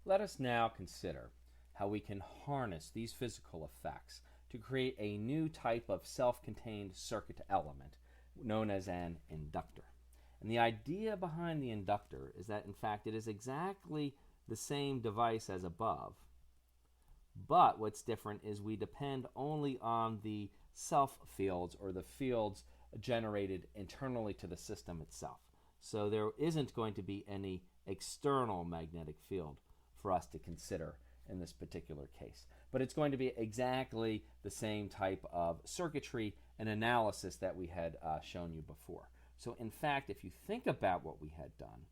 Let us now consider how we can harness these physical effects to create a new type of self-contained circuit element known as an inductor. And the idea behind the inductor is that, in fact, it is exactly the same device as above, but what's different is we depend only on the self fields, or the fields generated internally to the system itself. So there isn't going to be any external magnetic field for us to consider in this particular case. But it's going to be exactly the same type of circuitry and analysis that we had shown you before. So in fact, if you think about what we had done,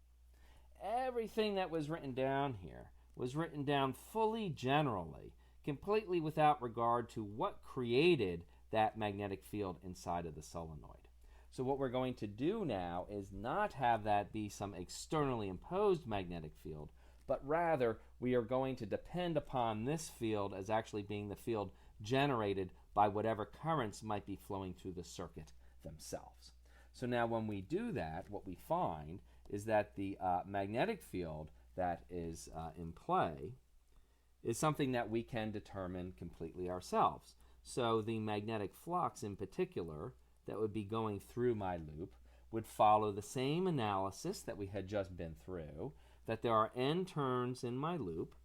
everything that was written down here was written down fully generally, completely without regard to what created that magnetic field inside of the solenoid. So what we're going to do now is not have that be some externally imposed magnetic field, but rather we are going to depend upon this field as actually being the field generated by whatever currents might be flowing through the circuit themselves. So now when we do that, what we find is that the magnetic field that is in play is something that we can determine completely ourselves. So the magnetic flux in particular that would be going through my loop would follow the same analysis that we had just been through, that there are n turns in my loop,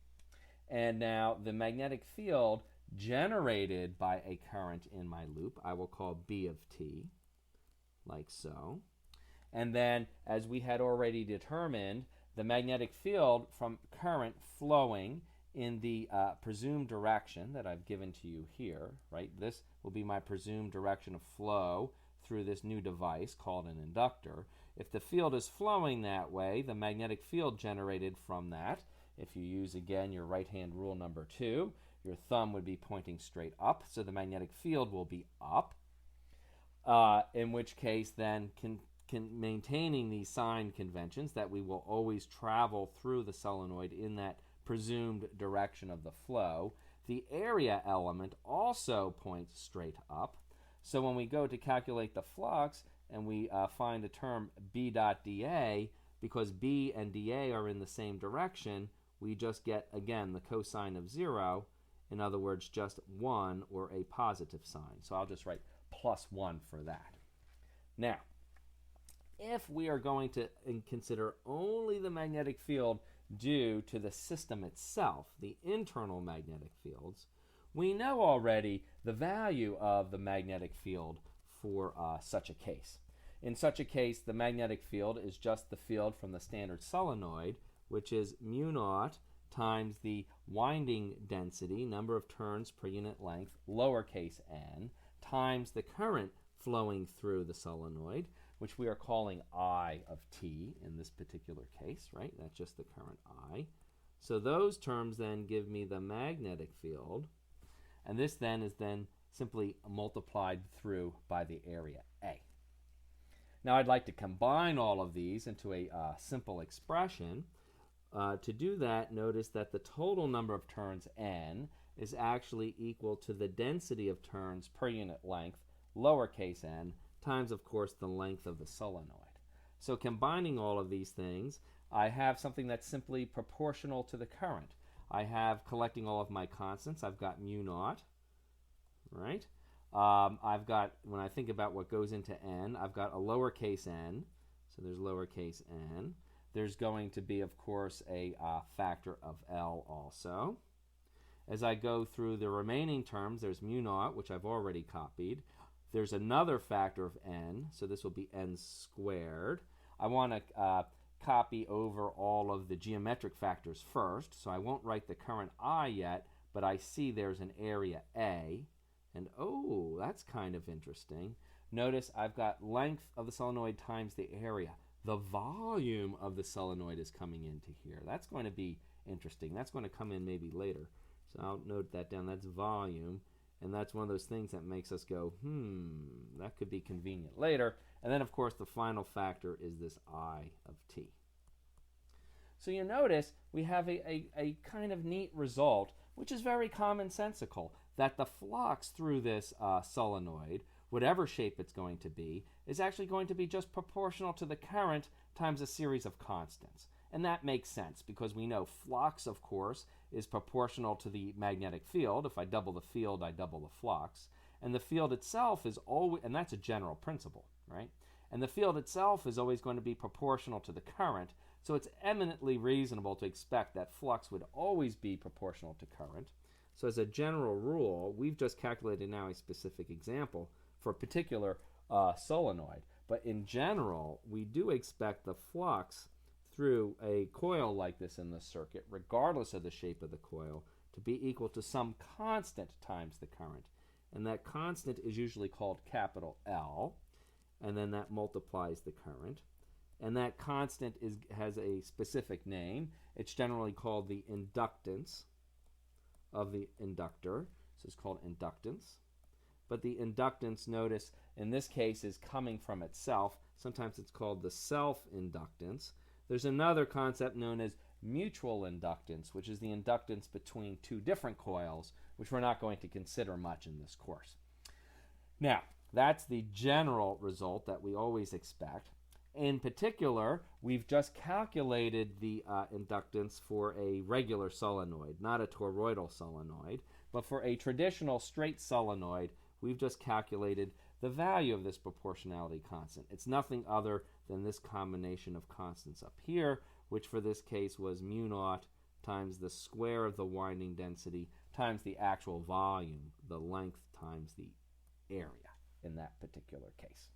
and now the magnetic field generated by a current in my loop I will call B of t, like so. And then, as we had already determined, the magnetic field from current flowing in the presumed direction that I've given to you here, right? This will be my presumed direction of flow through this new device called an inductor. If the field is flowing that way, the magnetic field generated from that, if you use again your right-hand rule number 2, your thumb would be pointing straight up, so the magnetic field will be up, in which case then maintaining these sign conventions that we will always travel through the solenoid in that presumed direction of the flow. The area element also points straight up. So when we go to calculate the flux and we find the term B dot dA, because B and dA are in the same direction, we just get, again, the cosine of 0. In other words, just 1 or a positive sign. So I'll just write +1 for that. Now, if we are going to consider only the magnetic field due to the system itself, the internal magnetic fields, we know already the value of the magnetic field for such a case. In such a case, the magnetic field is just the field from the standard solenoid, which is mu naught times the winding density, number of turns per unit length, lowercase n, times the current flowing through the solenoid, which we are calling I of t in this particular case, right? That's just the current I. So those terms then give me the magnetic field, and this then is then simply multiplied through by the area A. Now I'd like to combine all of these into a simple expression. To do that, notice that the total number of turns n is actually equal to the density of turns per unit length, lowercase n, times, of course, the length of the solenoid. So combining all of these things, I have something that's simply proportional to the current. I have, collecting all of my constants, I've got mu naught, right? I've got, when I think about what goes into n, I've got a lowercase n, so there's lowercase n. There's going to be, of course, a factor of L also. As I go through the remaining terms, there's mu naught, which I've already copied. There's another factor of n, so this will be n squared. I want to copy over all of the geometric factors first, so I won't write the current I yet, but I see there's an area A, and oh, that's kind of interesting. Notice I've got length of the solenoid times the area. The volume of the solenoid is coming into here. That's going to be interesting. That's going to come in maybe later. So I'll note that down. That's volume. And that's one of those things that makes us go, that could be convenient later. And then, of course, the final factor is this I of t. So you notice we have a kind of neat result, which is very commonsensical, that the flux through this solenoid, whatever shape it's going to be, is actually going to be just proportional to the current times a series of constants. And that makes sense because we know flux, of course, is proportional to the magnetic field. If I double the field, I double the flux. And the field itself is always, and that's a general principle, right? And the field itself is always going to be proportional to the current. So it's eminently reasonable to expect that flux would always be proportional to current. So as a general rule, we've just calculated now a specific example for a particular solenoid. But in general, we do expect the flux through a coil like this in the circuit, regardless of the shape of the coil, to be equal to some constant times the current. And that constant is usually called capital L, and then that multiplies the current. And that constant has a specific name. It's generally called the inductance of the inductor. So it's called inductance. But the inductance, notice, in this case is coming from itself. Sometimes it's called the self-inductance. There's another concept known as mutual inductance, which is the inductance between two different coils, which we're not going to consider much in this course. Now, that's the general result that we always expect. In particular, we've just calculated the inductance for a regular solenoid, not a toroidal solenoid, but for a traditional straight solenoid, we've just calculated the value of this proportionality constant. It's nothing other than this combination of constants up here, which for this case was mu naught times the square of the winding density times the actual volume, the length times the area in that particular case.